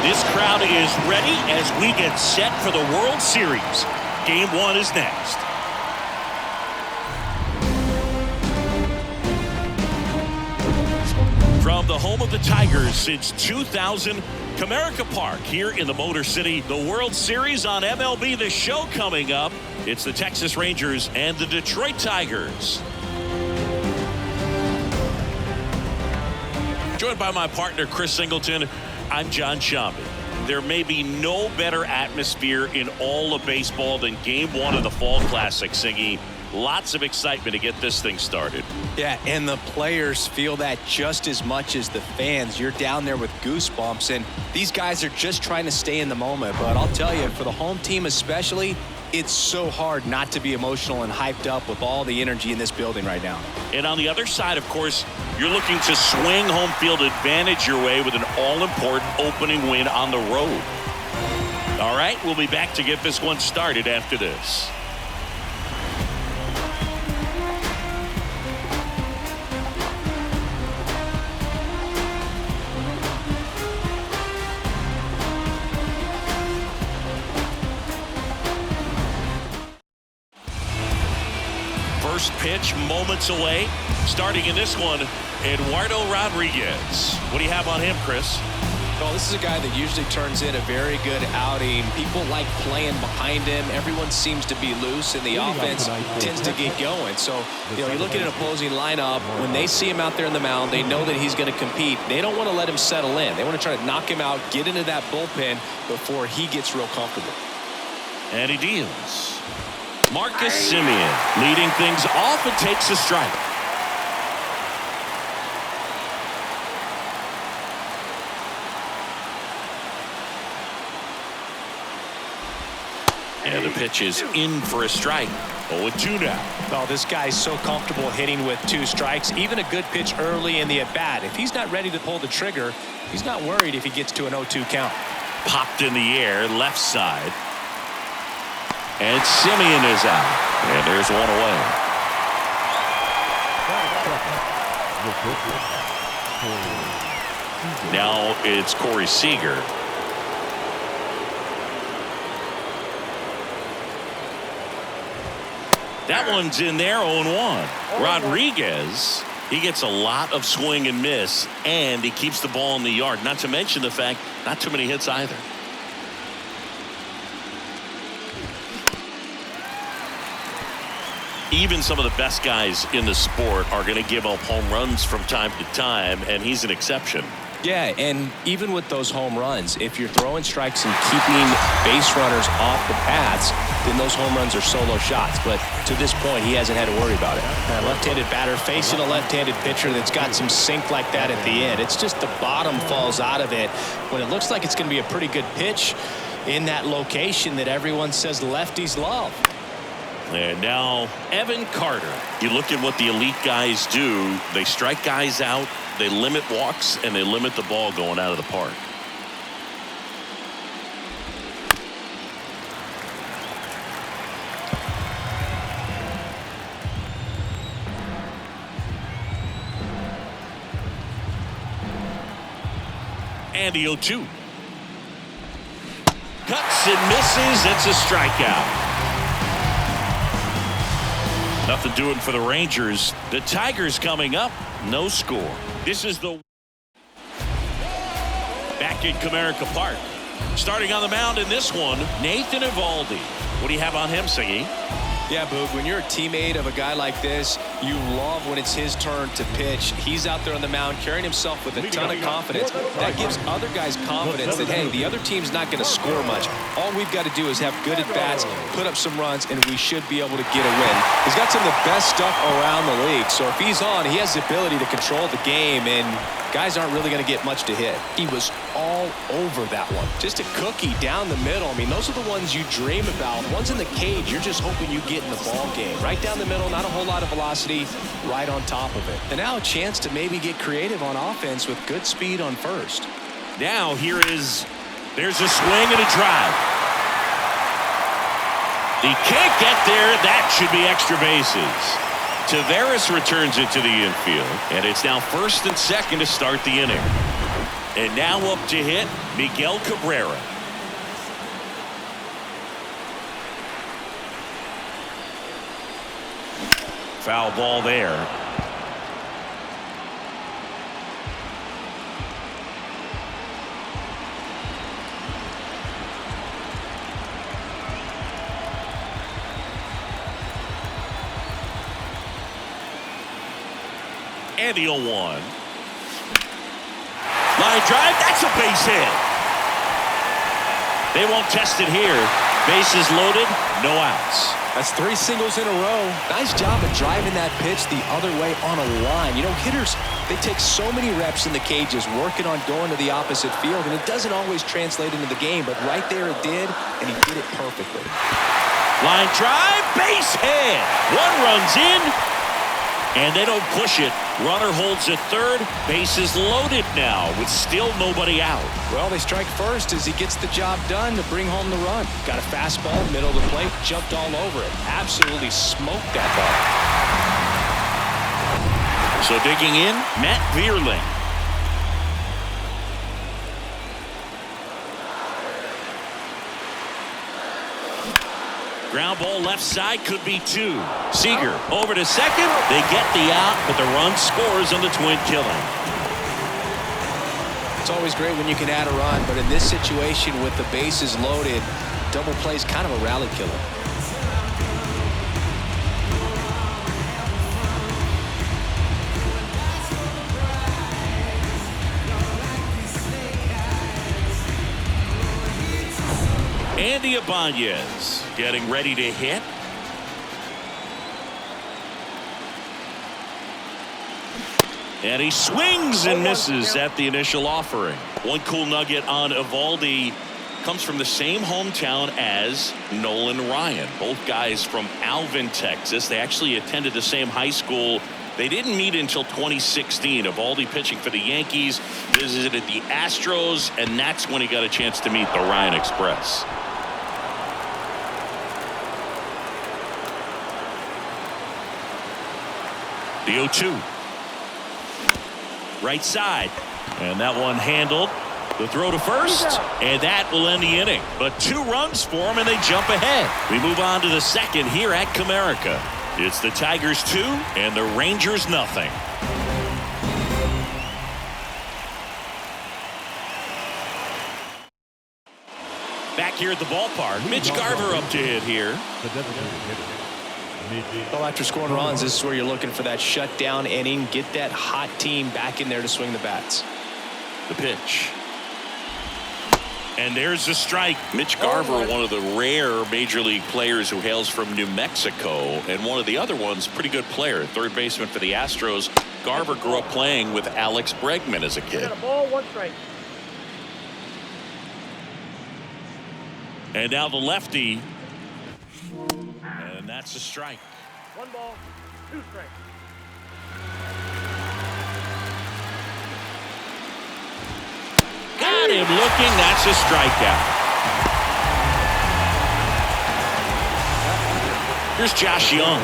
This crowd is ready as we get set for the World Series. Game 1 is next. From the home of the Tigers since 2000, Comerica Park here in the Motor City. The World Series on MLB The Show coming up. It's the Texas Rangers and the Detroit Tigers. Joined by my partner, Chris Singleton. I'm John Shambi. There may be no better atmosphere in all of baseball than Game 1 of the Fall Classic, Singy. Lots of excitement to get this thing started. Yeah, and the players feel that just as much as the fans. You're down there with goosebumps, and these guys are just trying to stay in the moment. But I'll tell you, for the home team especially, it's so hard not to be emotional and hyped up with all the energy in this building right now. And on the other side, of course, you're looking to swing home field advantage your way with an all-important opening win on the road. All right, we'll be back to get this one started after this. First pitch moments away. Starting in this one, Eduardo Rodriguez. What do you have on him, Chris? Well, this is a guy that usually turns in a very good outing. People like playing behind him. Everyone seems to be loose, and the offense tends to get going. So, you look at an opposing lineup, when they see him out there in the mound, they know that he's going to compete. They don't want to let him settle in. They want to try to knock him out, get into that bullpen before he gets real comfortable. And he deals. Marcus Semien leading things off and takes a strike. And the pitch is in for a strike. 0-2 now. Oh, this guy's so comfortable hitting with 2 strikes. Even a good pitch early in the at-bat. If he's not ready to pull the trigger, he's not worried if he gets to an 0-2 count. Popped in the air, left side. And Semien is out. And there's one away. Now it's Corey Seager. That one's in there, 0-1. Rodriguez, he gets a lot of swing and miss, and he keeps the ball in the yard. Not to mention the fact, not too many hits either. Even some of the best guys in the sport are going to give up home runs from time to time, and he's an exception. Yeah, and even with those home runs, if you're throwing strikes and keeping base runners off the paths, then those home runs are solo shots. But to this point, he hasn't had to worry about it. A left-handed batter facing a left-handed pitcher that's got some sink like that at the end. It's just the bottom falls out of it when it looks like it's going to be a pretty good pitch in that location that everyone says lefties love. And now Evan Carter. You look at what the elite guys do. They strike guys out, they limit walks, and they limit the ball going out of the park. And the 0-2. Cuts and misses. It's a strikeout. Nothing doing for the Rangers. The Tigers coming up. No score. This is the back in Comerica Park. Starting on the mound in this one, Nathan Eovaldi. What do you have on him, Siggy? Yeah, Boog, when you're a teammate of a guy like this, you love when it's his turn to pitch. He's out there on the mound carrying himself with a ton of confidence. That gives other guys confidence that, hey, the other team's not going to score much. All we've got to do is have good at-bats, put up some runs, and we should be able to get a win. He's got some of the best stuff around the league, so if he's on, he has the ability to control the game, and guys aren't really going to get much to hit. He was all over that one. Just a cookie down the middle. I mean, those are the ones you dream about. Ones in the cage, you're just hoping you get in the ball game. Right down the middle, not a whole lot of velocity, right on top of it. And now a chance to maybe get creative on offense with good speed on first. Now there's a swing and a drive. He can't get there. That should be extra bases. Taveras returns it to the infield, and it's now first and second to start the inning. And now up to hit, Miguel Cabrera. Foul ball there. And the 0-1. Line drive, that's a base hit. They won't test it here. Bases loaded, no outs. That's 3 singles in a row. Nice job of driving that pitch the other way on a line. You know, hitters, they take so many reps in the cages working on going to the opposite field, and it doesn't always translate into the game, but right there it did, and he did it perfectly. Line drive, base hit. 1 runs in, and they don't push it. Runner holds at third. Bases loaded now with still nobody out. Well, they strike first as he gets the job done to bring home the run. Got a fastball, middle of the plate, jumped all over it. Absolutely smoked that ball. So digging in, Matt Vierling. Ground ball left side, could be 2. Seager over to second. They get the out, but the run scores on the twin killing. It's always great when you can add a run, but in this situation with the bases loaded, double play is kind of a rally killer. Andy Ibanez getting ready to hit. And he swings and misses at the initial offering. One cool nugget on Eovaldi comes from the same hometown as Nolan Ryan. Both guys from Alvin, Texas. They actually attended the same high school. They didn't meet until 2016. Eovaldi pitching for the Yankees, visited the Astros, and that's when he got a chance to meet the Ryan Express. The 0-2. Right side. And that one handled. The throw to first. And that will end the inning. But 2 runs for them, and they jump ahead. We move on to the second here at Comerica. It's the Tigers 2 and the Rangers nothing. Back here at the ballpark, Mitch Garver up to hit here. Well, after scoring runs, this is where you're looking for that shutdown inning. Get that hot team back in there to swing the bats. The pitch. And there's the strike. Mitch Garver, one of the rare major league players who hails from New Mexico, and one of the other ones, pretty good player, third baseman for the Astros. Garver grew up playing with Alex Bregman as a kid. Got a ball, 1 strike. And now the lefty. And that's a strike. 1 ball, 2 strikes. Got him looking. That's a strikeout. Here's Josh Young.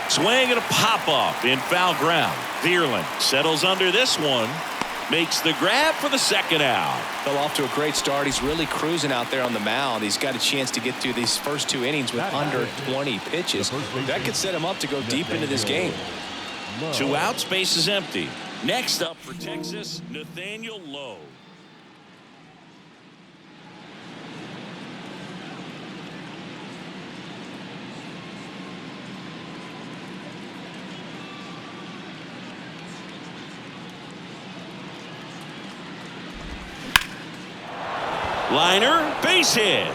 Swing and a pop-up in foul ground. Vierling settles under this one. Makes the grab for the second out. Fell off to a great start. He's really cruising out there on the mound. He's got a chance to get through these first 2 innings with under 20 pitches. That could set him up to go deep into this game. 2 outs, base is empty. Next up for Texas, Nathaniel Lowe. Liner, base hit.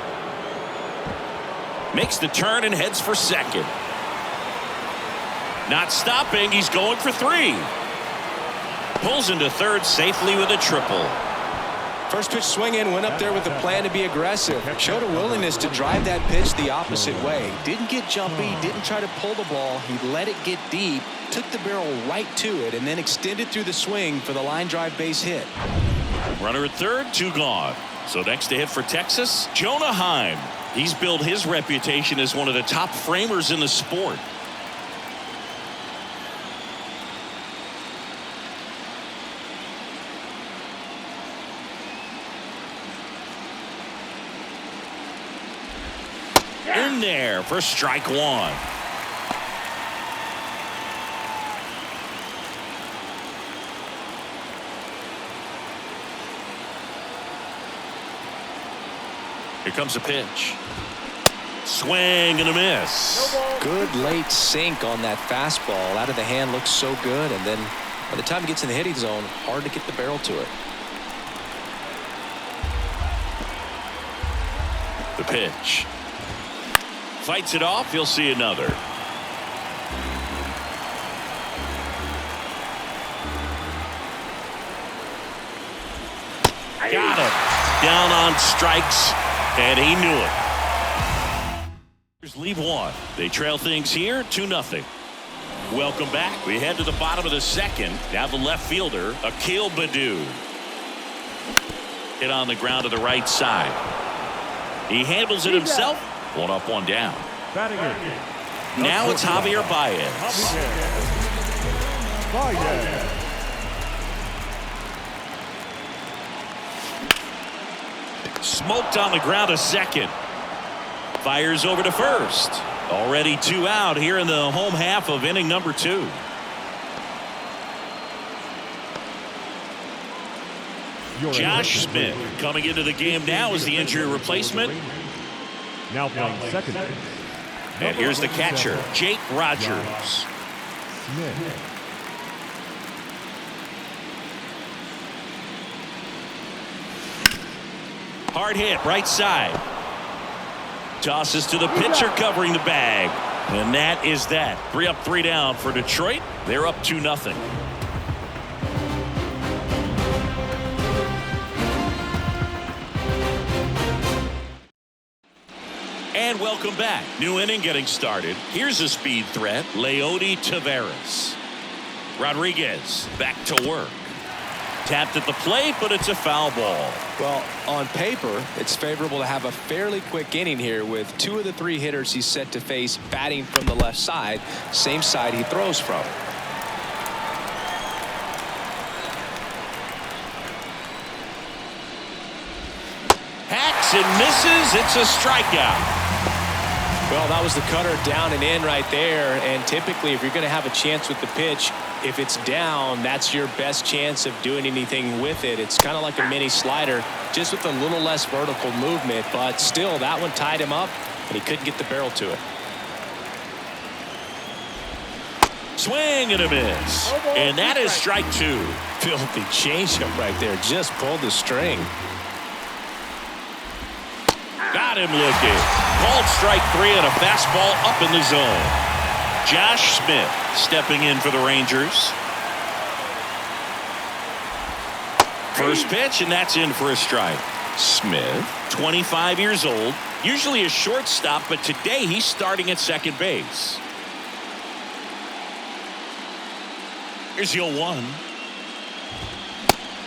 Makes the turn and heads for second. Not stopping, he's going for 3. Pulls into third safely with a triple. First pitch swing in, went up there with the plan to be aggressive. Showed a willingness to drive that pitch the opposite way. Didn't get jumpy, didn't try to pull the ball. He let it get deep, took the barrel right to it, and then extended through the swing for the line drive base hit. Runner at third, 2 gone. So next to hit for Texas, Jonah Heim. He's built his reputation as one of the top framers in the sport. In there for strike one. Here comes a pitch. Swing and a miss. Good late sink on that fastball. Out of the hand, looks so good, and then by the time it gets in the hitting zone, hard to get the barrel to it. The pitch. Fights it off. You'll see another. Got him. Down on strikes, and he knew it. Here's leave one. They trail things here 2-0. Welcome back. We head to the bottom of the second. Now the left fielder, Akil Baddoo. Hit on the ground to the right side. He handles it himself. 1 up, 1 down. Now it's Javier Baez. Smoked on the ground to second. Fires over to first. Already 2 out here in the home half of inning number 2. Josh Smith coming into the game now as the injury replacement. Now playing second. And here's the catcher, Jake Rogers. Smith. Hard hit, right side. Tosses to the pitcher covering the bag. And that is that. 3 up, 3 down for Detroit. They're up 2-0. And welcome back. New inning getting started. Here's a speed threat, Leody Taveras. Rodriguez back to work. Tapped at the plate, but it's a foul ball. Well, on paper, it's favorable to have a fairly quick inning here with 2 of the 3 hitters he's set to face batting from the left side, same side he throws from. Hacks and misses. It's a strikeout. Well, that was the cutter down and in right there, and typically if you're going to have a chance with the pitch, if it's down, that's your best chance of doing anything with it. It's kind of like a mini slider, just with a little less vertical movement, but still that one tied him up and he couldn't get the barrel to it. Swing and a miss. And that is strike 2. Filthy changeup right there, just pulled the string. Got him looking. Called strike 3 and a fastball up in the zone. Josh Smith stepping in for the Rangers. First pitch, and that's in for a strike. Smith, 25 years old, usually a shortstop, but today he's starting at second base. Here's 0-1.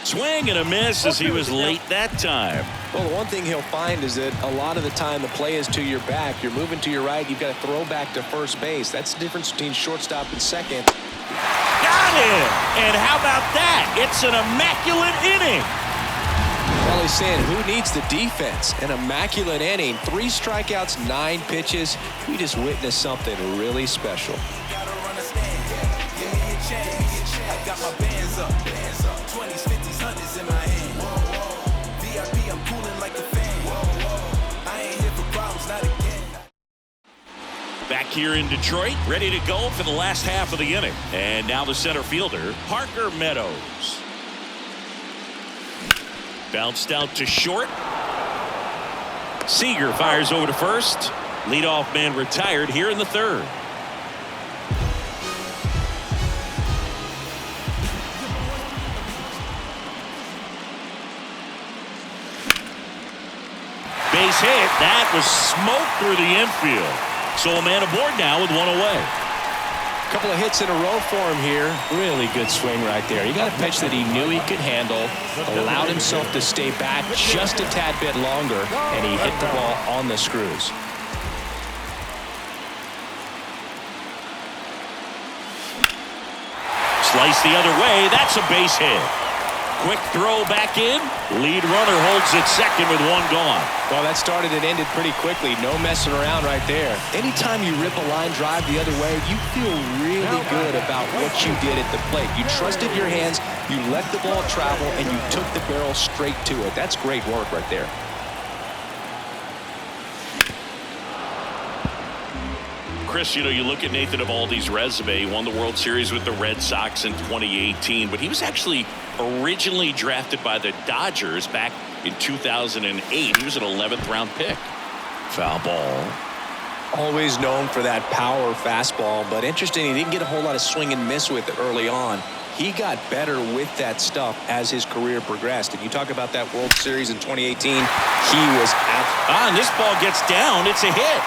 Swing and a miss as he was late that time. Well, the one thing he'll find is that a lot of the time the play is to your back. You're moving to your right. You've got to throw back to first base. That's the difference between shortstop and second. Got it! And how about that? It's an immaculate inning. Well, he's saying, who needs the defense? An immaculate inning. 3 strikeouts, 9 pitches. We just witnessed something really special. Got my bands up, 20s, 50s, 100s in my hand. VIP, I'm cooling like the fan. I ain't here for problems, not again. Back here in Detroit, ready to go for the last half of the inning. And now the center fielder, Parker Meadows. Bounced out to short. Seager fires over to first. Leadoff man retired here in the 3rd. Base hit. That was smoked through the infield. So a man aboard now with 1 away. couple of hits in a row for him here. Really good swing right there. He got a pitch that he knew he could handle, allowed himself to stay back just a tad bit longer, and he hit the ball on the screws. Slice the other way. That's a base hit. Quick throw back in. Lead runner holds at second with one gone. Well, that started and ended pretty quickly. No messing around right there. Anytime you rip a line drive the other way, you feel really good about what you did at the plate. You trusted your hands, you let the ball travel, and you took the barrel straight to it. That's great work right there. Chris, you know, you look at Nathan Eovaldi's resume. He won the World Series with the Red Sox in 2018, but he was actually originally drafted by the Dodgers back in 2008. He was an 11th round pick. Foul ball. Always known for that power fastball, but interesting, he didn't get a whole lot of swing and miss with it early on. He got better with that stuff as his career progressed. And you talk about that World Series in 2018, he was out. And this ball gets down. It's a hit.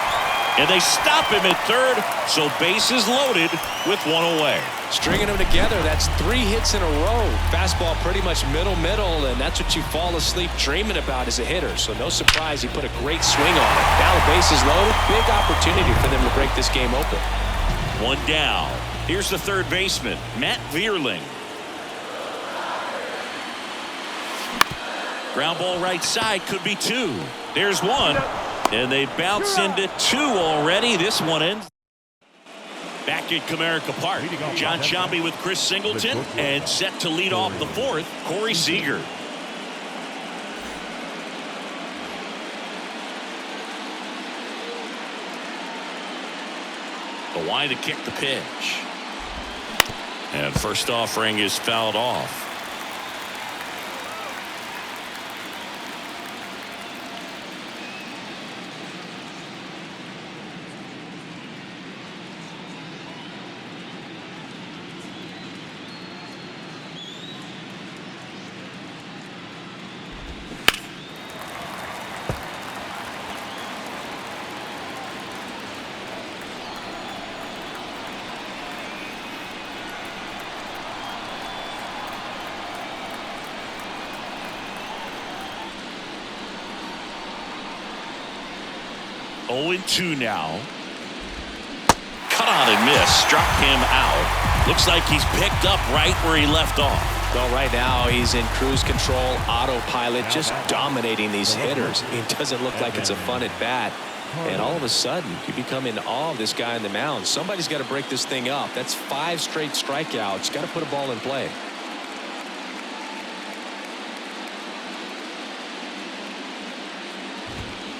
And they stop him at third, so bases loaded with one away. Stringing them together, that's 3 hits in a row. Fastball pretty much middle, and that's what you fall asleep dreaming about as a hitter. So no surprise he put a great swing on it. Now the bases loaded, big opportunity for them to break this game open. One down. Here's the third baseman, Matt Vierling. Ground ball right side, could be 2. There's 1. And they bounce into 2 already. This one ends. Back at Comerica Park, John Sciambi with Chris Singleton, and set to lead off the 4th, Corey Seager. The line to kick the pitch. And first offering is fouled off. Oh, 0-2 now. Cut on and miss. Struck him out. Looks like he's picked up right where he left off. Well, right now he's in cruise control, autopilot, just dominating these hitters. It doesn't look like it's a fun at bat. And all of a sudden, you become in awe of this guy on the mound. Somebody's got to break this thing up. That's 5 straight strikeouts. Got to put a ball in play.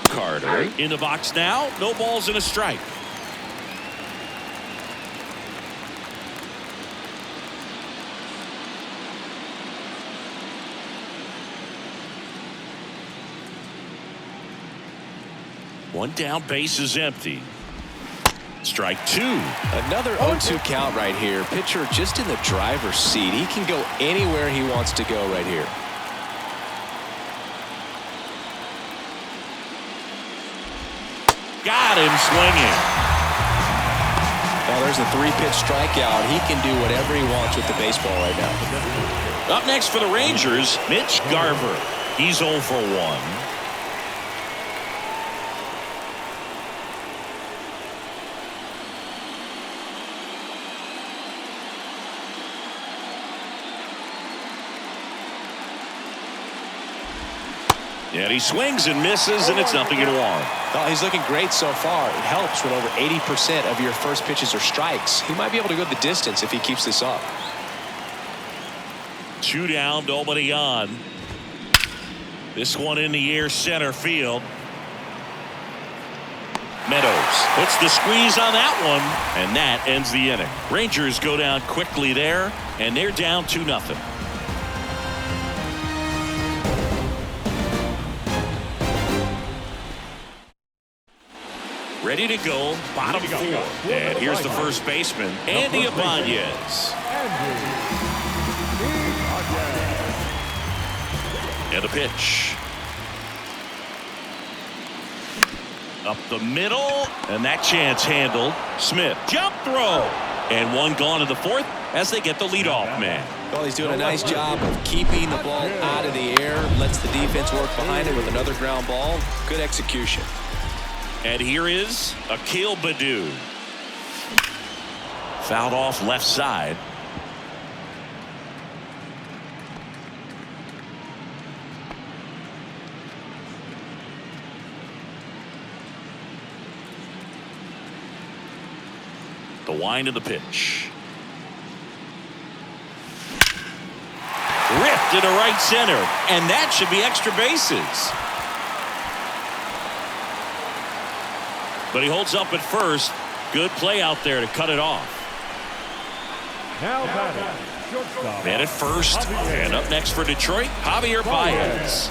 Carter in the box now. No balls and a strike. One down, base is empty. Strike 2. Another 0-2 count right here. Pitcher just in the driver's seat. He can go anywhere he wants to go right here. Got him swinging. Well, there's a 3-pitch strikeout. He can do whatever he wants with the baseball right now. Up next for the Rangers, Mitch Garver. He's 0 for 1. And he swings and misses, and it's 0-1. Well, he's looking great so far. It helps when over 80% of your first pitches are strikes. He might be able to go the distance if he keeps this up. 2 down, nobody on. This one in the air, center field. Meadows puts the squeeze on that one, and that ends the inning. Rangers go down quickly there, and they're down 2-0. Ready to go, bottom 4. And here's the first baseman, Andy Ibanez. And a pitch. Up the middle, and that chance handled. Smith, jump throw. And one gone in the fourth as they get the leadoff man. Well, he's doing a nice job of keeping the ball out of the air. Lets the defense work behind it with another ground ball. Good execution. And here is Akil Baddoo. Fouled off left side. The wind of the pitch. Ripped into right center, and that should be extra bases. But he holds up at first. Good play out there to cut it off. Now batting, shortstop. Man at first, and up next for Detroit, Javier Baez.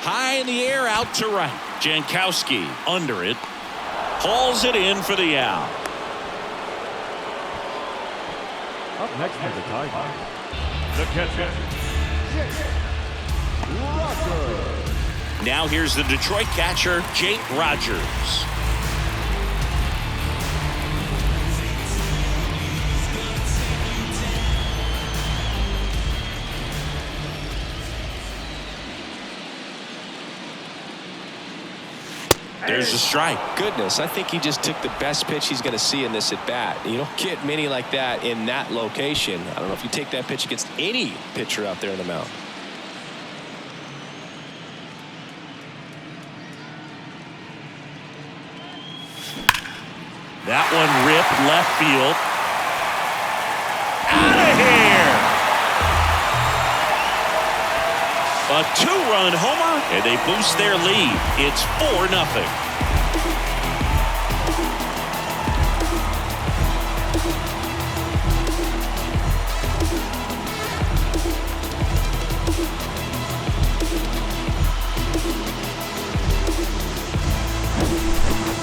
High in the air, out to right. Jankowski under it. Hauls it in for the out. Up next for the Tigers, the catcher, Rogers. Now here's the Detroit catcher, Jake Rogers. There's a strike. Goodness, I think he just took the best pitch he's going to see in this at bat. You don't get many like that in that location. I don't know if you take that pitch against any pitcher out there in the mound. That one ripped left field. Out of here. A two-run homer, and they boost their lead. It's 4-0.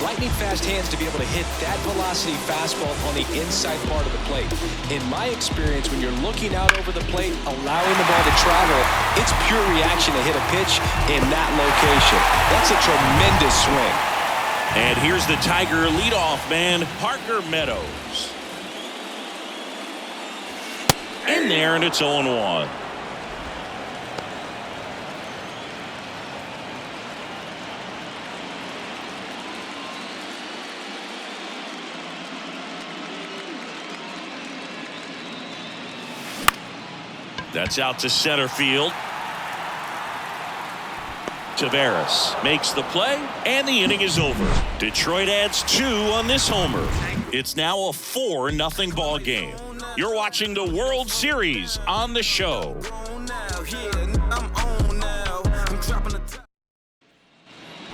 Lightning fast hands to be able to hit that velocity fastball on the inside part of the plate. In my experience, when you're looking out over the plate, allowing the ball to travel, it's pure reaction to hit a pitch in that location. That's a tremendous swing. And here's the Tiger leadoff man, Parker Meadows. In there, and it's 0-1. That's out to center field. Tavares makes the play, and the inning is over. Detroit adds 2 on this homer. It's now a 4-0 ball game. You're watching the World Series on the show.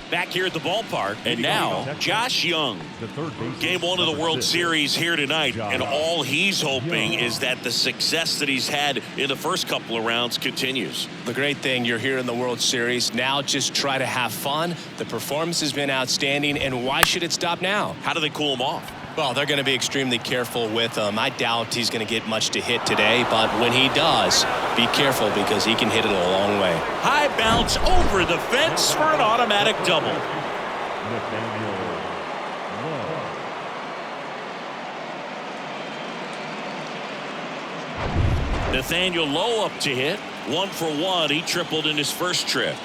Back here at the ballpark, and now Josh Young. Game 1 of the World Series here tonight, and all he's hoping is that the success that he's had in the first couple of rounds continues. The great thing, you're here in the World Series. Now just try to have fun. The performance has been outstanding, and why should it stop now? How do they cool him off? Well, they're going to be extremely careful with him. I doubt he's going to get much to hit today, but when he does, be careful because he can hit it a long way. High bounce over the fence for an automatic double. Nathaniel Lowe up to hit. 1 for 1. He tripled in his first trip.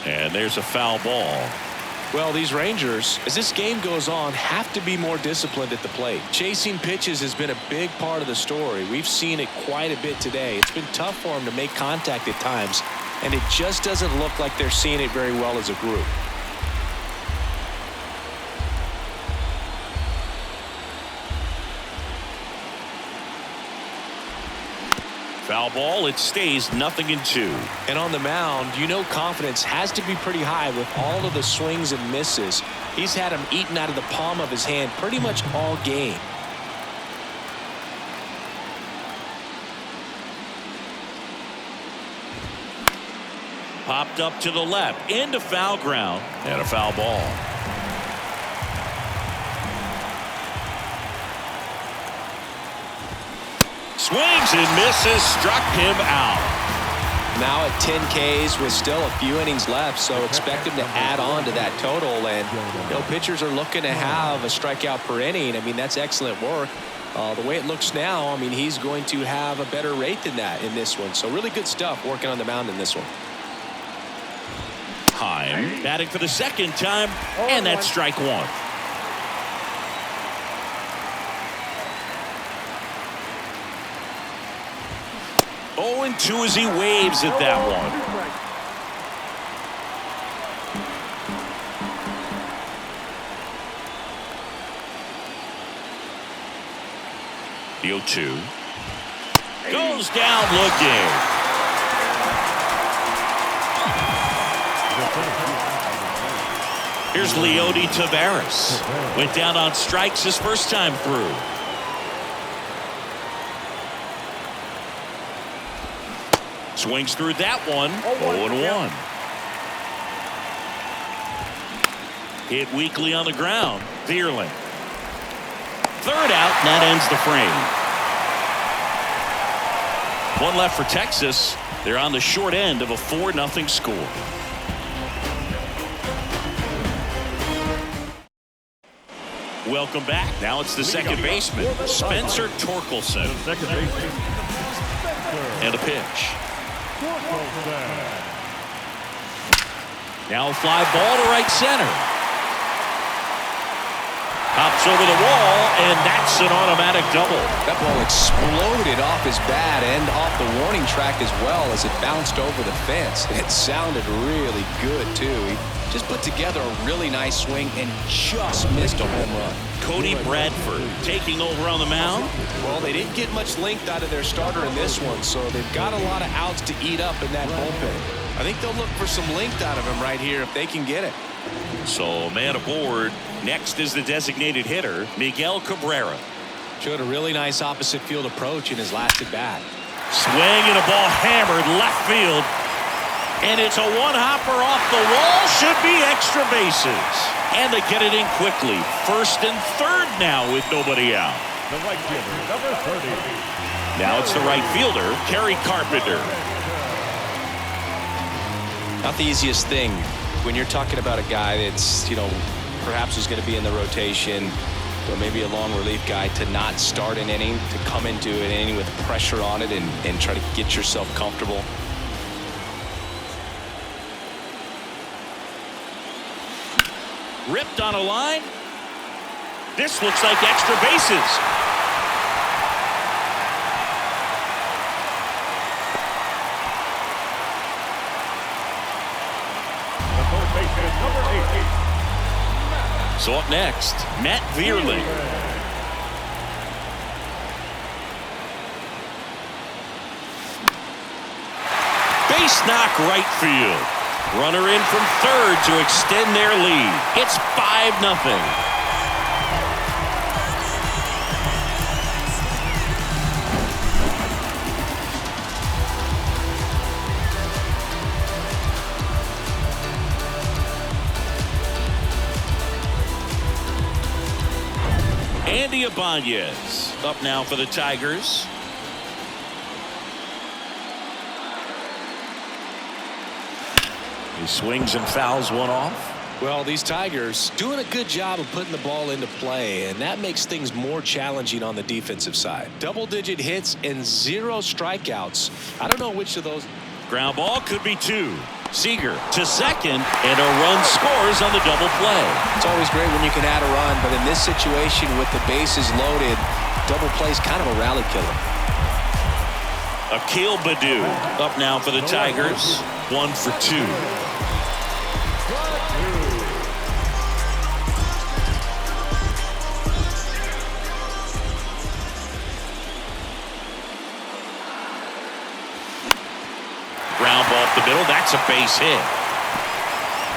And there's a foul ball. Well, these Rangers, as this game goes on, have to be more disciplined at the plate. Chasing pitches has been a big part of the story. We've seen it quite a bit today. It's been tough for them to make contact at times, and it just doesn't look like they're seeing it very well as a group. Foul ball. It stays 0-2. And on the mound, you know confidence has to be pretty high with all of the swings and misses. He's had them eaten out of the palm of his hand pretty much all game. Popped up to the left, into foul ground, and a foul ball. Swings and misses, struck him out. Now at 10 Ks with still a few innings left, so expect him to add on to that total. And pitchers are looking to have a strikeout per inning. I mean, that's excellent work. The way it looks now, I mean, he's going to have a better rate than that in this one. So really good stuff working on the mound in this one. Heim batting for the second time, and that's strike one. Oh, and 2 as he waves at that one. The 0-2 goes down looking. Here's Leody Taveras. Went down on strikes his first time through. Swings through that one. 0-1. Hit weakly on the ground. Vierling. Third out, and that ends the frame. One left for Texas. They're on the short end of a 4-0 score. Welcome back. Now it's the second baseman, Spencer Torkelson. Second baseman. And a pitch. Now a fly ball to right center. Hops over the wall, and that's an automatic double. That ball exploded off his bat and off the warning track as well as it bounced over the fence. It sounded really good, too. He just put together a really nice swing and just missed a home run. Cody Bradford taking over on the mound. Well, they didn't get much length out of their starter in this one, so they've got a lot of outs to eat up in that bullpen. I think they'll look for some length out of him right here if they can get it. So man aboard. Next is the designated hitter, Miguel Cabrera. Showed a really nice opposite field approach in his last at bat. Swing and a ball hammered left field. And it's a one-hopper off the wall. Should be extra bases. And they get it in quickly. First and third now with nobody out. The right fielder, number 30. Now it's the right fielder, Kerry Carpenter. Not the easiest thing when you're talking about a guy that's, perhaps is going to be in the rotation, or maybe a long relief guy, to not start an inning, to come into an inning with pressure on it and try to get yourself comfortable. Ripped on a line. This looks like extra bases. The third baseman is number 8. So up next, Matt Vierling. Base knock right field. Runner in from third to extend their lead. It's 5-0. Andy Ibanez up now for the Tigers. He swings and fouls one off. Well, these Tigers doing a good job of putting the ball into play, and that makes things more challenging on the defensive side. Double-digit hits and 0 strikeouts. I don't know which of those. Ground ball could be 2. Seager to second, and a run scores on the double play. It's always great when you can add a run, but in this situation with the bases loaded, double play is kind of a rally killer. Akil Baddoo up now for the Tigers. 1 for 2. Ground ball up the middle. That's a base hit.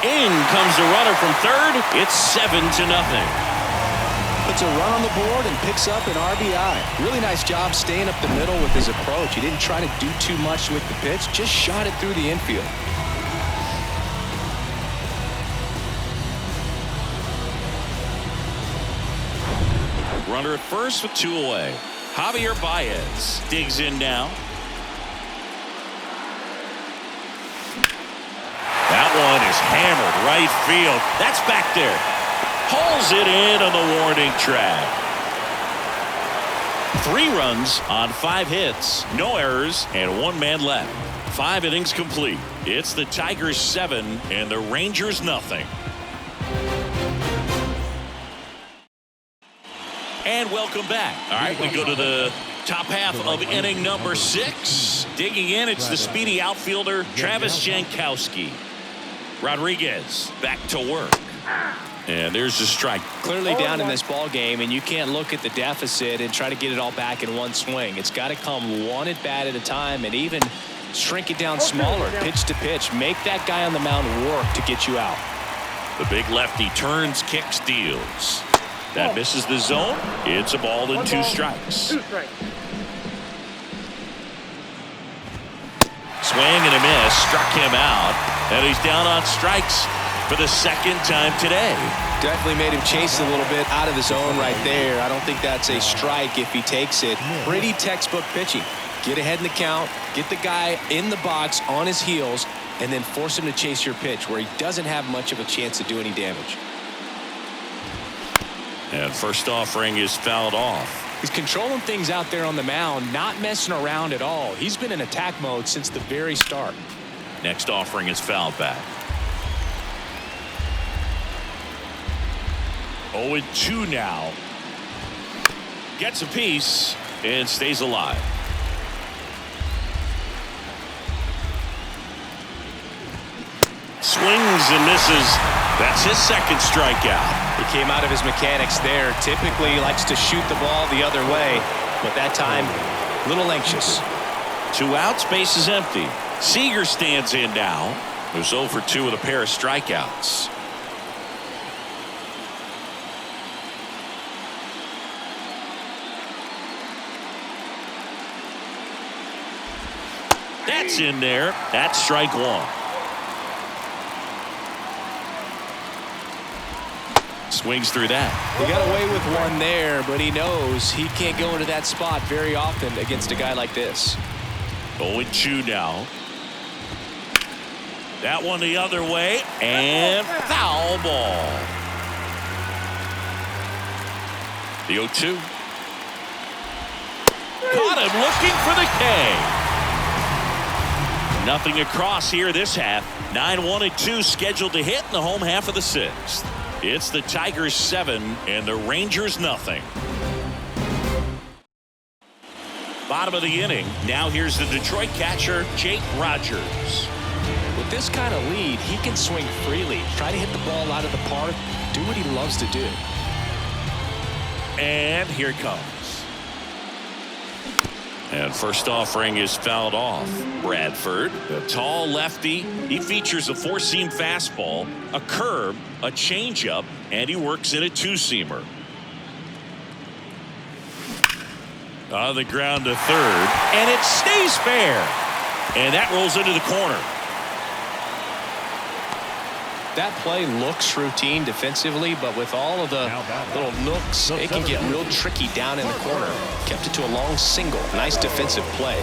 In comes the runner from third. It's 7-0. Puts a run on the board and picks up an RBI. Really nice job staying up the middle with his approach. He didn't try to do too much with the pitch, just shot it through the infield. Runner at first with 2 away. Javier Baez digs in now. Hammered right field. That's back there. Hauls it in on the warning track. 3 runs on 5 hits, no errors, and 1 man left. 5 innings complete. It's the Tigers 7 and the Rangers nothing. And welcome back. All right, we go to the top half of inning number 6. Digging in, it's the speedy outfielder Travis Jankowski. Rodriguez back to work. And there's the strike. Clearly down in this ball game, and you can't look at the deficit and try to get it all back in one swing. It's got to come one at bat at a time, and even shrink it down smaller, pitch to pitch. Make that guy on the mound work to get you out. The big lefty turns, kicks, deals. That misses the zone. It's a ball and 2 strikes. 2 strikes. Swing and a miss, struck him out, and he's down on strikes for the 2nd time today. Definitely made him chase a little bit out of the zone right there. I don't think that's a strike if he takes it. Pretty textbook pitching. Get ahead in the count, get the guy in the box on his heels, and then force him to chase your pitch where he doesn't have much of a chance to do any damage. And first offering is fouled off. He's controlling things out there on the mound, not messing around at all. He's been in attack mode since the very start. Next offering is fouled back. 0-2 now. Gets a piece and stays alive. Swings and misses. That's his 2nd strikeout. He came out of his mechanics there. Typically likes to shoot the ball the other way, but that time a little anxious. 2 outs, base is empty. Seager stands in now. Who's 0 for 2 with a pair of strikeouts. That's in there. That's strike 1. Swings through that. He got away with one there, but he knows he can't go into that spot very often against a guy like this. 0-2 now. That one the other way, and foul ball. The 0-2. Caught him looking for the K. Nothing across here this half. 9-1-2 scheduled to hit in the home half of the 6th. It's the Tigers 7 and the Rangers nothing. Bottom of the inning. Now here's the Detroit catcher, Jake Rogers. With this kind of lead, he can swing freely, try to hit the ball out of the park, do what he loves to do. And here it comes. And first offering is fouled off. Bradford, the tall lefty. He features a 4-seam fastball, a curve, a changeup, and he works in a 2-seamer. On the ground to 3rd, and it stays fair. And that rolls into the corner. That play looks routine defensively, but with all of the little nooks, it can get real tricky down in the corner. Kept it to a long single. Nice defensive play.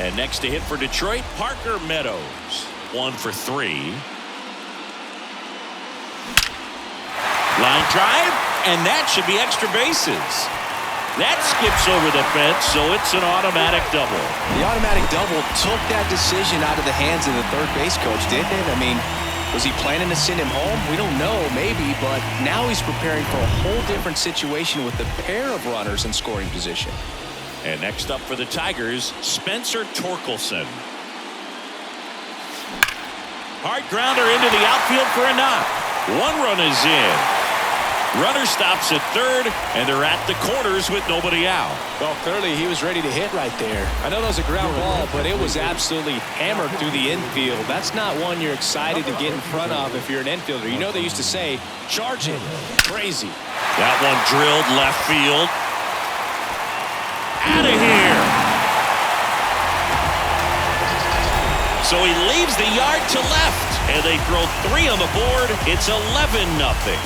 And next to hit for Detroit, Parker Meadows. 1 for 3. Line drive, and that should be extra bases. That skips over the fence, so it's an automatic double. The automatic double took that decision out of the hands of the third base coach, didn't it? I mean, was he planning to send him home? We don't know, maybe, but now he's preparing for a whole different situation with a pair of runners in scoring position. And next up for the Tigers, Spencer Torkelson. Hard grounder into the outfield for a knock. 1 run is in. Runner stops at 3rd, and they're at the corners with nobody out. Well, clearly he was ready to hit right there. I know that was a ground ball, but it was absolutely hammered through the infield. That's not one you're excited to get in front of if you're an infielder. You know they used to say, charge it. Crazy. That one drilled left field. Out of here. So he leaves the yard to left, and they throw 3 on the board. It's 11-0.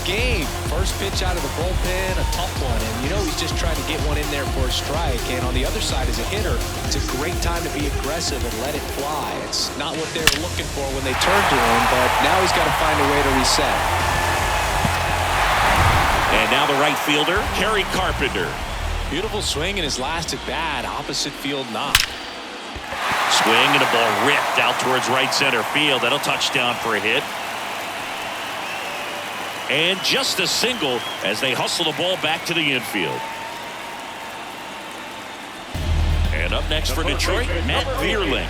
game. First pitch out of the bullpen, a tough one. And you know he's just trying to get one in there for a strike. And on the other side, as a hitter, it's a great time to be aggressive and let it fly. It's not what they were looking for when they turned to him, but now he's got to find a way to reset. And now the right fielder, Kerry Carpenter. Beautiful swing in his last at bat. Opposite field knock. Swing and a ball ripped out towards right center field. That'll touch down for a hit. And just a single as they hustle the ball back to the infield. And up next for Detroit, Matt Vierling.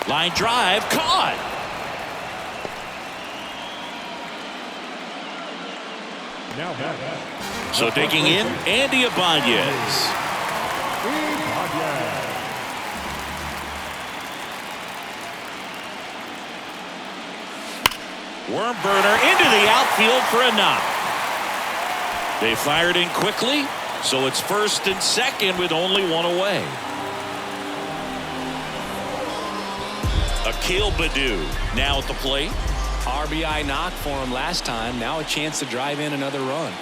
Line drive, caught. Now back. So digging in, Andy Ibanez. Worm burner into the outfield for a knock. They fired in quickly, so it's first and second with only one away. Akil Baddoo now at the plate. RBI knock for him last time. Now a chance to drive in another run.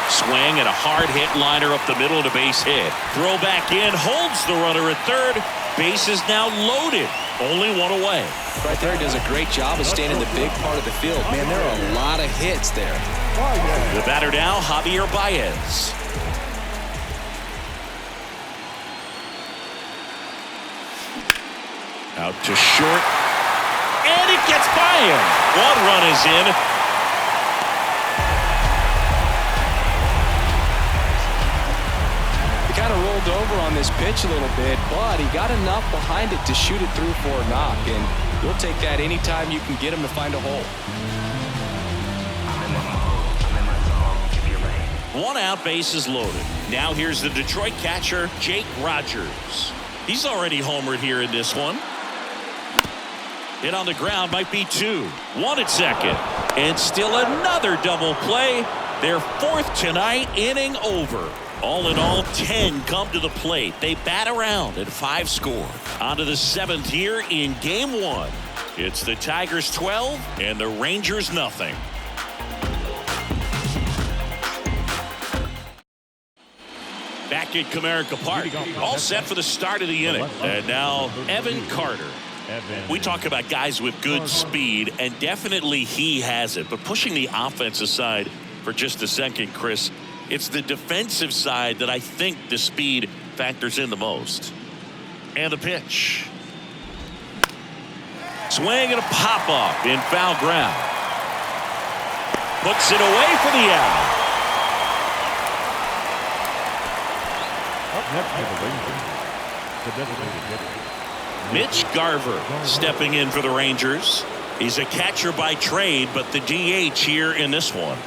Swing and a hard hit liner up the middle and a base hit. Throw back in, holds the runner at third. Base is now loaded. Only one away. Right there, does a great job of staying in the big part of the field. Man, there are a lot of hits there. The batter now, Javier Baez. Out to short. And it gets by him. One run is in. Kind of rolled over on this pitch a little bit, but he got enough behind it to shoot it through for a knock, and you'll take that anytime you can get him to find a hole. One out, bases loaded. Now here's the Detroit catcher, Jake Rogers. He's already homered here in this one. Hit on the ground, might be two. One at second, and still another double play. Their fourth tonight, inning over. All in all, 10 come to the plate. They bat around and 5 score. On to the seventh here in game one. It's the Tigers 12 and the Rangers nothing. Back at Comerica Park, all set for the start of the inning. And now Evan Carter. We talk about guys with good speed, and definitely he has it. But pushing the offense aside for just a second, Chris, it's the defensive side that I think the speed factors in the most. And the pitch. Swing and a pop-up in foul ground. Puts it away for the out. Up next for the Rangers, the designated hitter, Mitch Garver stepping in for the Rangers. He's a catcher by trade, but the DH here in this one.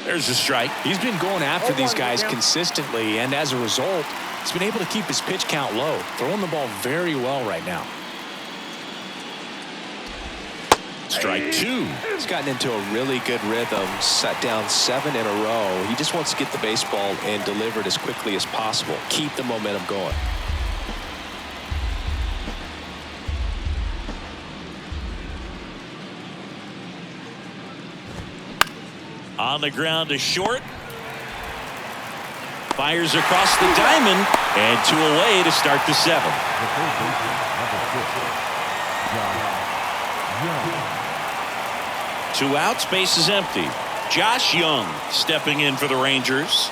There's a strike. He's been going after these guys consistently, and as a result, he's been able to keep his pitch count low, throwing the ball very well right now. Strike two. He's gotten into a really good rhythm, set down 7 in a row. He just wants to get the baseball and deliver it as quickly as possible. Keep the momentum going. On the ground to short. Fires across the diamond, and 2 away to start the 7th. Two outs, base is empty. Josh Young stepping in for the Rangers.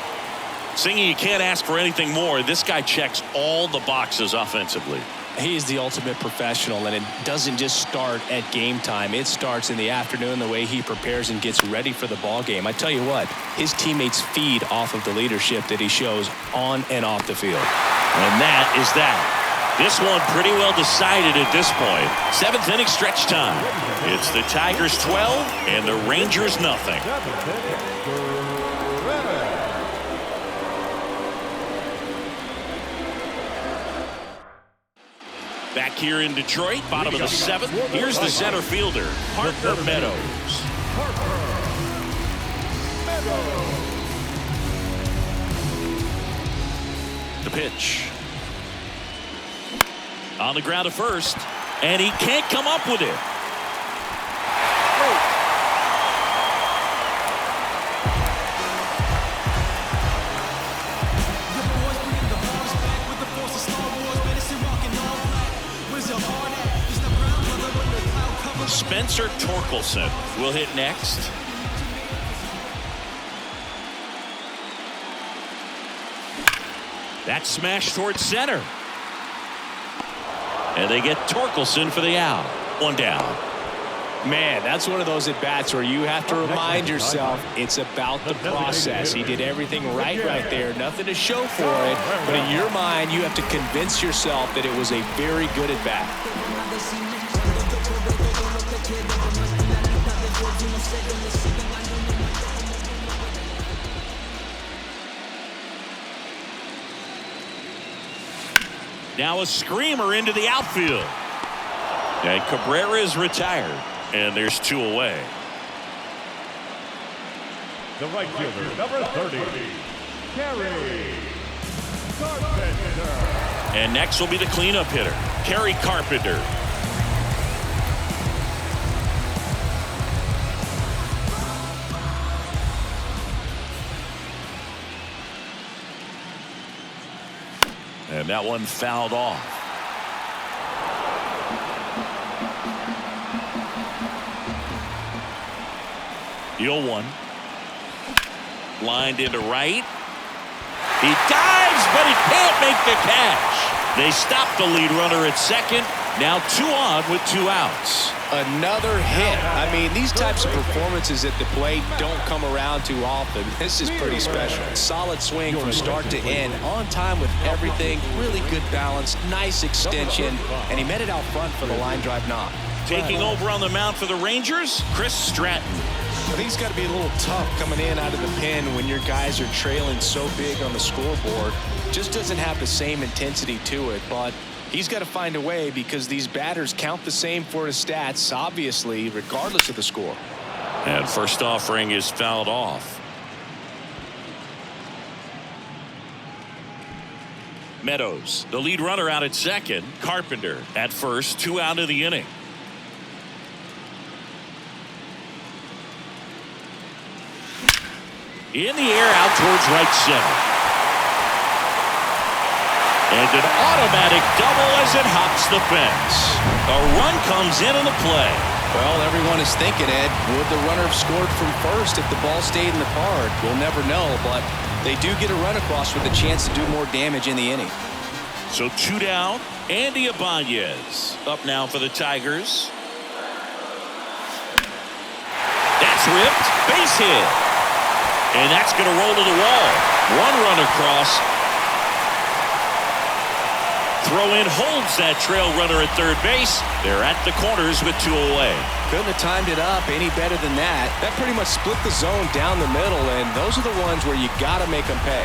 Singy, you can't ask for anything more. This guy checks all the boxes offensively. He is the ultimate professional, and it doesn't just start at game time. It starts in the afternoon, the way he prepares and gets ready for the ball game. I tell you what, his teammates feed off of the leadership that he shows on and off the field. And that is that. This one pretty well decided at this point. 7th inning stretch time. It's the Tigers 12 and the Rangers nothing. Back here in Detroit, bottom of the 7th. Here's the center fielder, Parker Meadows. The pitch. On the ground at first, and he can't come up with it. Spencer Torkelson will hit next. That smash towards center. And they get Torkelson for the out. One down. Man, that's one of those at-bats where you have to remind yourself it's about the process. He did everything right there. Nothing to show for it. But in your mind, you have to convince yourself that it was a very good at-bat. Now a screamer into the outfield. And Cabrera is retired. And there's 2 away. The right fielder, number 30, Kerry Carpenter. And next will be the cleanup hitter, Kerry Carpenter. And that one fouled off. The 0-1. Lined into right. He dives, but he can't make the catch. They stop the lead runner at second. Now 2 on with 2 outs. Another hit. I mean, these types of performances at the plate don't come around too often. This is pretty special. Solid swing from start to end. On time with everything. Really good balance. Nice extension. And he met it out front for the line drive knock. Taking over on the mound for the Rangers, Chris Stratton. I think it's got to be a little tough coming in out of the pen when your guys are trailing so big on the scoreboard. Just doesn't have the same intensity to it, but he's got to find a way because these batters count the same for his stats, obviously, regardless of the score. And first offering is fouled off. Meadows, the lead runner out at second. Carpenter at first, 2 out of the inning. In the air out towards right center. And an automatic double as it hops the fence. A run comes in on the play. Well, everyone is thinking, Ed, would the runner have scored from first if the ball stayed in the park? We'll never know, but they do get a run across with a chance to do more damage in the inning. So 2 down. Andy Ibanez up now for the Tigers. That's ripped. Base hit. And that's going to roll to the wall. 1 run across. Throw in holds that trail runner at third base. They're at the corners with 2 away. Couldn't have timed it up any better than that. That pretty much split the zone down the middle, and those are the ones where you got to make them pay.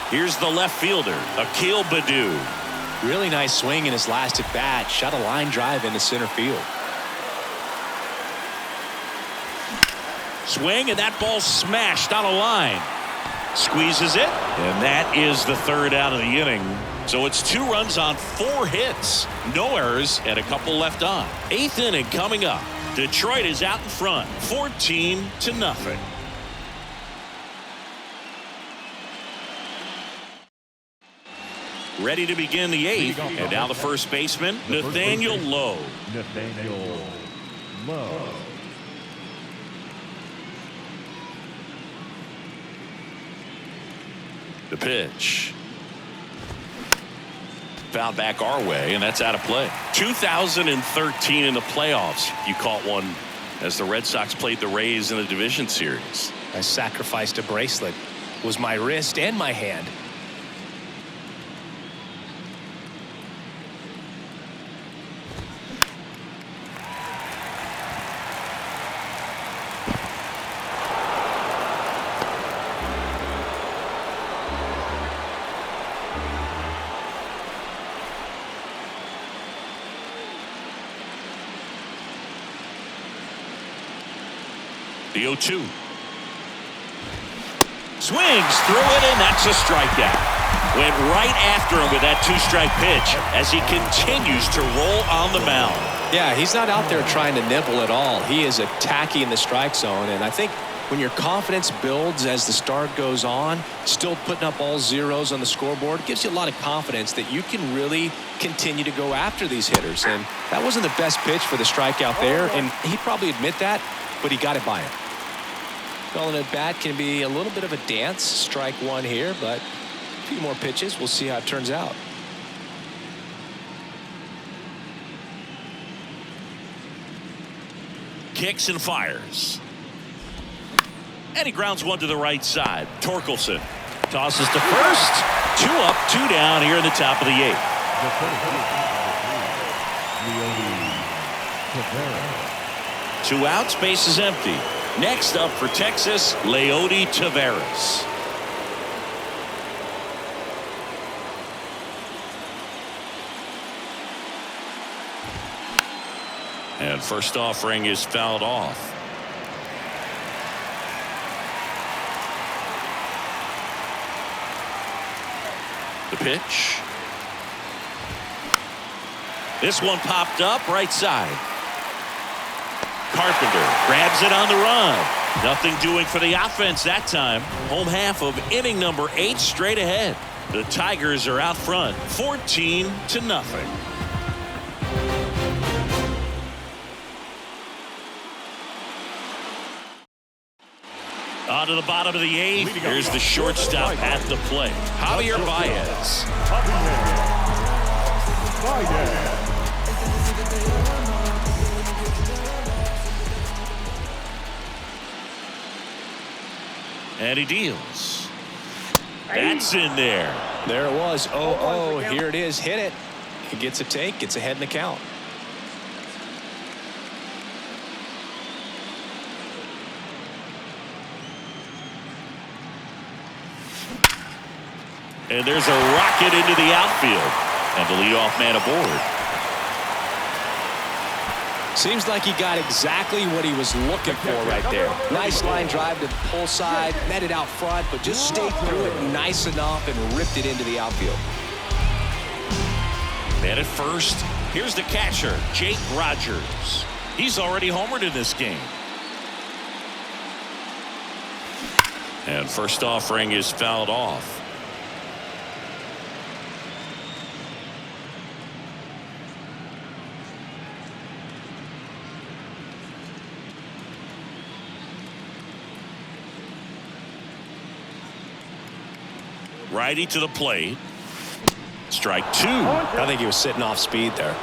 Here's the left fielder, Akil Baddoo. Really nice swing in his last at bat. Shot a line drive into center field. Swing, and that ball smashed on a line. Squeezes it, and that is the 3rd out of the inning. So it's 2 runs on 4 hits. No errors and a couple left on. 8th inning coming up. Detroit is out in front, 14-0. Ready to begin the 8th, and now the first baseman, Nathaniel Lowe. Nathaniel Lowe. The pitch. Fouled back our way, and that's out of play. 2013 in the playoffs, you caught one as the Red Sox played the Rays in the division series. I sacrificed a bracelet. It was my wrist and my hand. The 0-2. Swings through it, and that's a strikeout. Went right after him with that 2-strike pitch as he continues to roll on the mound. Yeah, he's not out there trying to nibble at all. He is attacking the strike zone, and I think when your confidence builds as the start goes on, still putting up all zeros on the scoreboard, it gives you a lot of confidence that you can really continue to go after these hitters. And that wasn't the best pitch for the strikeout there, and he'd probably admit that, but he got it by him. Calling it bat can be a little bit of a dance. Strike one here, but a few more pitches. We'll see how it turns out. Kicks and fires. And he grounds one to the right side. Torkelson tosses to first. 2 up, 2 down here in the top of the 8th. Tavares. 2 outs, base is empty. Next up for Texas, Leody Taveras. And first offering is fouled off. The pitch. This one popped up right side. Carpenter grabs it on the run. Nothing doing for the offense that time. Home half of inning number 8 straight ahead. The Tigers are out front 14-0. On to the bottom of the 8th. Here's the shortstop at the plate. Javier Baez. And he deals. That's in there. There it was. 0-0. Here it is. Hit it. He gets a take. Gets ahead in the count. And there's a rocket into the outfield. And the leadoff man aboard. Seems like he got exactly what he was looking for right there. Nice line drive to the pull side, met it out front, but just stayed through it nice enough and ripped it into the outfield. Man at first. Here's the catcher, Jake Rogers. He's already homered in this game. And first offering is fouled off. Righty to the plate. Strike 2. I think he was sitting off speed there.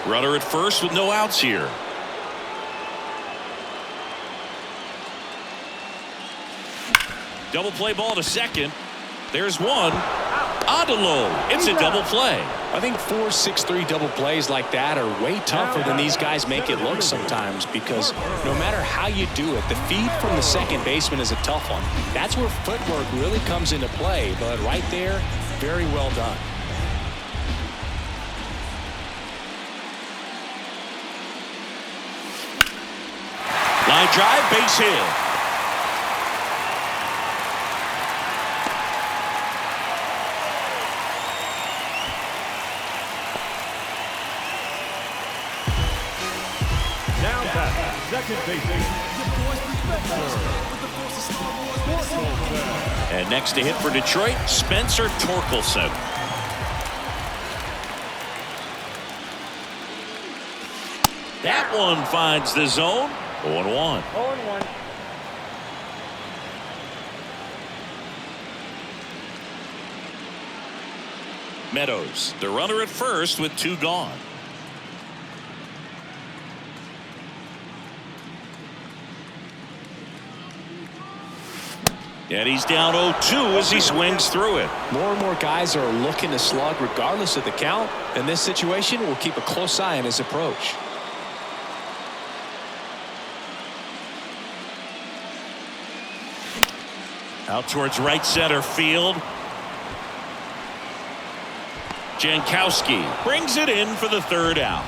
Runner at first with no outs here. Double play ball to second. There's one. On to low. It's a double play. I think 4-6-3 double plays like that are way tougher than these guys make it look sometimes, because no matter how you do it, the feed from the second baseman is a tough one. That's where footwork really comes into play, but right there, very well done. Line drive, base hit. Second baseman. And next to hit for Detroit, Spencer Torkelson. That one finds the zone. 0-1. 0-1. Meadows, the runner at first with 2 gone. And he's down 0-2 as he swings through it. More and more guys are looking to slug regardless of the count. In this situation, we'll keep a close eye on his approach. Out towards right center field. Jankowski brings it in for the 3rd out.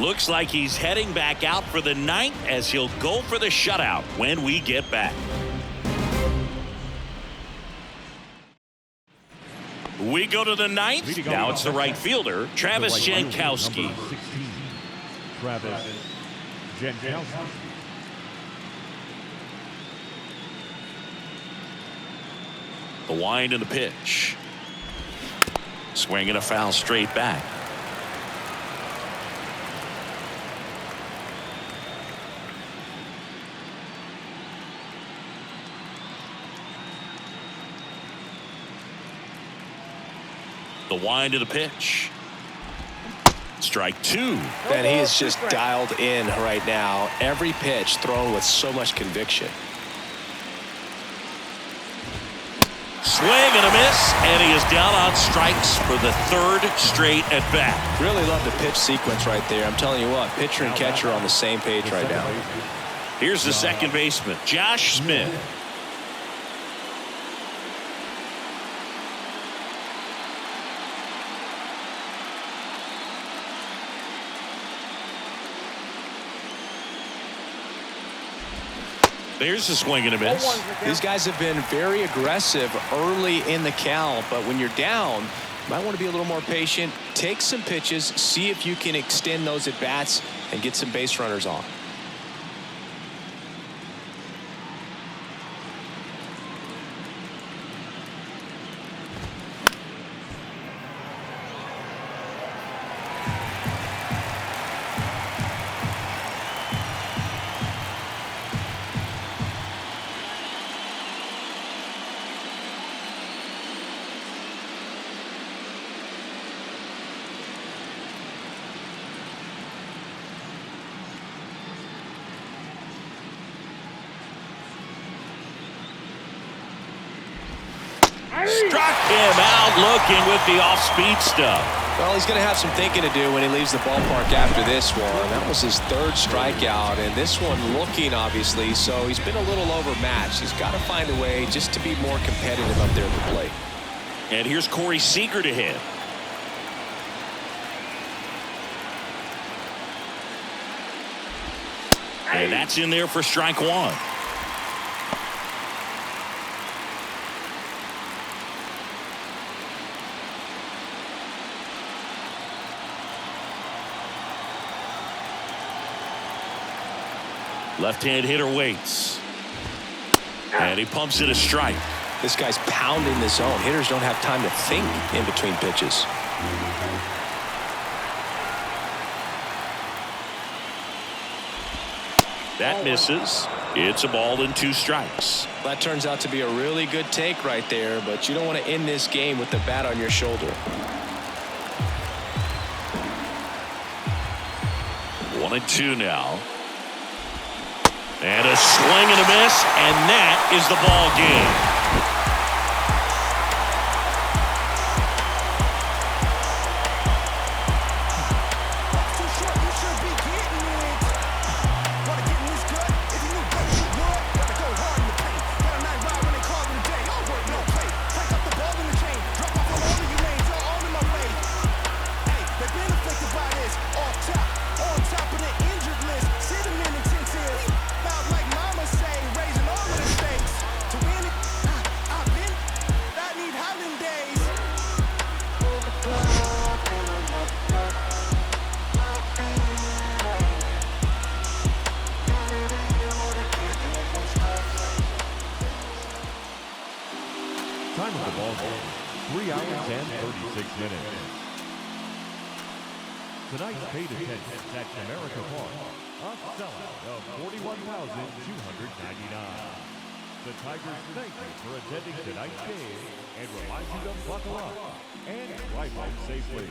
Looks like he's heading back out for the ninth as he'll go for the shutout when we get back. We go to the ninth. Now it's the right fielder, Travis Jankowski. Travis Jankowski. The wind and the pitch. Swing and a foul straight back. The wind of the pitch. Strike two. And he is just dialed in right now. Every pitch thrown with so much conviction. Swing and a miss, and he is down on strikes for the third straight at bat. Really love the pitch sequence right there. I'm telling you what, pitcher and catcher are on the same page right now. Here's the second baseman, Josh Smith. There's a swing and a miss. These guys have been very aggressive early in the count, but when you're down, you might want to be a little more patient. Take some pitches, see if you can extend those at bats and get some base runners on. Struck him out looking with the off-speed stuff. Well, he's going to have some thinking to do when he leaves the ballpark after this one. That was his third strikeout, and this one looking, obviously, so he's been a little overmatched. He's got to find a way just to be more competitive up there at the plate. And here's Corey Seager to hit. And that's in there for strike one. Left-hand hitter waits. And he pumps it a strike. This guy's pounding the zone. Hitters don't have time to think in between pitches. That misses. It's a ball and two strikes. That turns out to be a really good take right there, but you don't want to end this game with the bat on your shoulder. 1-2 now. And a swing and a miss, and that is the ball game. Time of the ball game, 3 hours and 36 minutes. Tonight's paid attendance at Comerica Park, a sellout of 41,299. The Tigers thank you for attending tonight's game and remind you to buckle up and drive home safely.